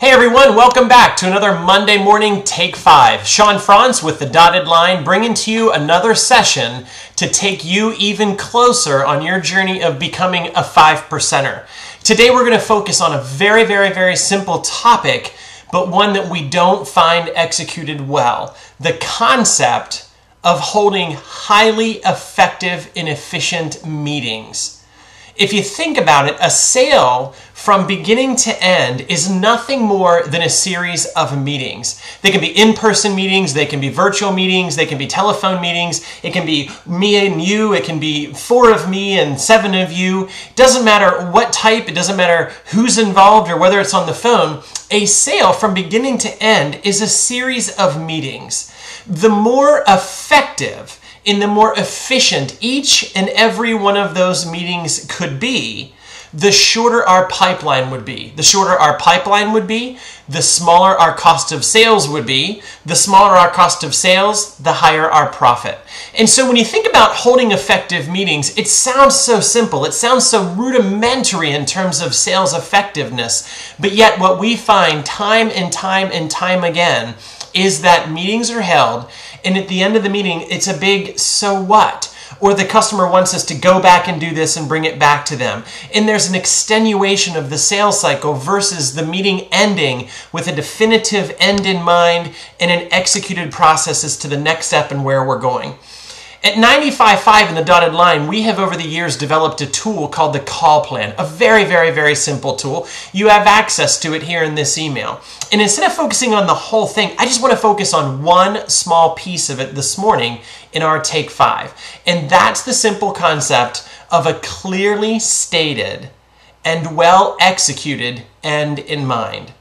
Hey everyone, welcome back to another Monday morning Take 5. Sean Frontz with the dotted line, bringing to you another session to take you even closer on your journey of becoming a 5%er. Today we're going to focus on a very simple topic, but one that we don't find executed well. The concept of holding highly effective and efficient meetings. If you think about it, a sale from beginning to end is nothing more than a series of meetings. They can be in-person meetings, they can be virtual meetings, they can be telephone meetings, it can be me and you, it can be 4 of me and 7 of you. It doesn't matter what type, it doesn't matter who's involved or whether it's on the phone. A sale from beginning to end is a series of meetings. The more effective and the more efficient each and every one of those meetings could be, the shorter our pipeline would be. The shorter our pipeline would be, the smaller our cost of sales would be. The smaller our cost of sales, the higher our profit. And so when you think about holding effective meetings, it sounds so simple. It sounds so rudimentary in terms of sales effectiveness. But yet what we find time and time again is that meetings are held, and at the end of the meeting, it's a big so what? Or the customer wants us to go back and do this and bring it back to them. And there's an extenuation of the sales cycle versus the meeting ending with a definitive end in mind and an executed process as to the next step and where we're going. At 95.5 in the dotted line, we have over the years developed a tool called the call plan, a very simple tool. You have access to it here in this email. And instead of focusing on the whole thing, I just want to focus on one small piece of it this morning in our Take 5. And that's the simple concept of a clearly stated and well executed end in mind.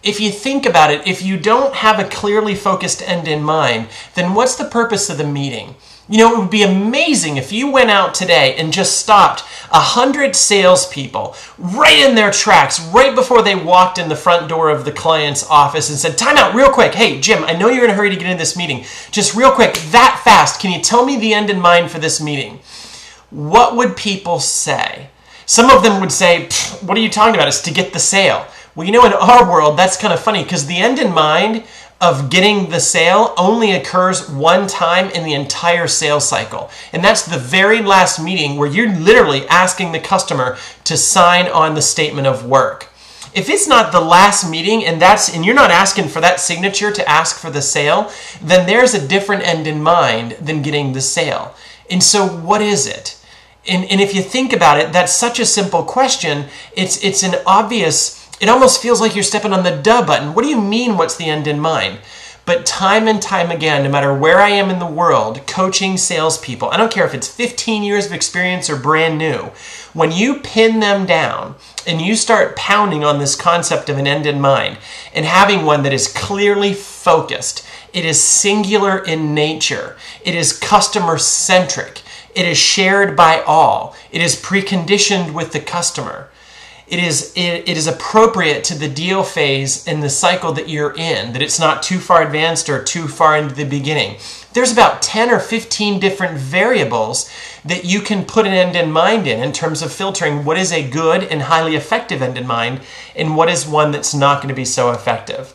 If you think about it, if you don't have a clearly focused end in mind, then what's the purpose of the meeting? You know, it would be amazing if you went out today and just stopped 100 salespeople right in their tracks, right before they walked in the front door of the client's office and said, time out real quick. Hey, Jim, I know you're in a hurry to get into this meeting. Just real quick, that fast, can you tell me the end in mind for this meeting? What would people say? Some of them would say, what are you talking about? It's to get the sale. Well, you know, in our world, that's kind of funny because the end in mind of getting the sale only occurs one time in the entire sales cycle. And that's the very last meeting where you're literally asking the customer to sign on the statement of work. If it's not the last meeting and you're not asking for that signature to ask for the sale, then there's a different end in mind than getting the sale. And so what is it? And if you think about it, that's such a simple question. It's an obvious. It almost feels like you're stepping on the duh button. What do you mean, what's the end in mind? But time and time again, no matter where I am in the world, coaching salespeople, I don't care if it's 15 years of experience or brand new, when you pin them down and you start pounding on this concept of an end in mind and having one that is clearly focused, it is singular in nature, it is customer-centric, it is shared by all, it is preconditioned with the customer. It is appropriate to the deal phase and the cycle that you're in, that it's not too far advanced or too far into the beginning. There's about 10 or 15 different variables that you can put an end in mind in terms of filtering what is a good and highly effective end in mind and what is one that's not going to be so effective.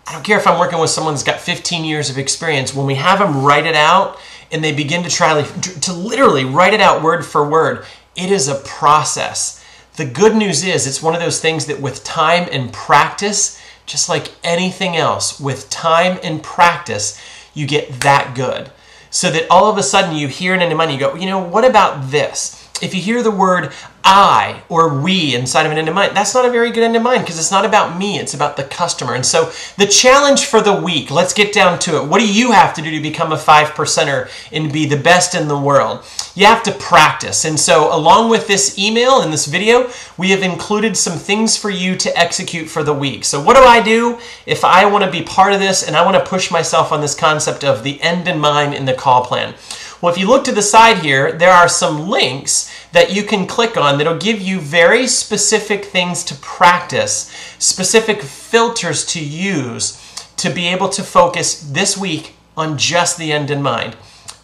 I don't care if I'm working with someone that's got 15 years of experience. When we have them write it out and they begin to try to literally write it out word for word, it is a process. The good news is it's one of those things that with time and practice, just like anything else, with time and practice, you get that good. So that all of a sudden you hear it in your mind, you go, you know, what about this? If you hear the word I or we inside of an end in mind, that's not a very good end in mind because it's not about me, it's about the customer. And so the challenge for the week, let's get down to it. What do you have to do to become a 5%er and be the best in the world? You have to practice. And so along with this email and this video, we have included some things for you to execute for the week. So what do I do if I want to be part of this and I want to push myself on this concept of the end in mind in the call plan? Well, if you look to the side here, there are some links that you can click on that'll give you very specific things to practice, specific filters to use to be able to focus this week on just the end in mind.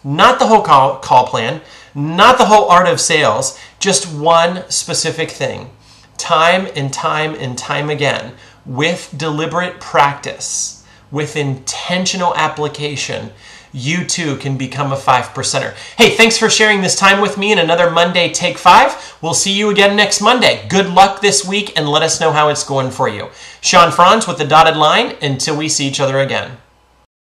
Not the whole call plan, not the whole art of sales, just one specific thing. time and time and time again, with deliberate practice, with intentional application, you too can become a 5%er. Hey, thanks for sharing this time with me in another Monday Take 5. We'll see you again next Monday. Good luck this week and let us know how it's going for you. Sean Frontz with the dotted line until we see each other again.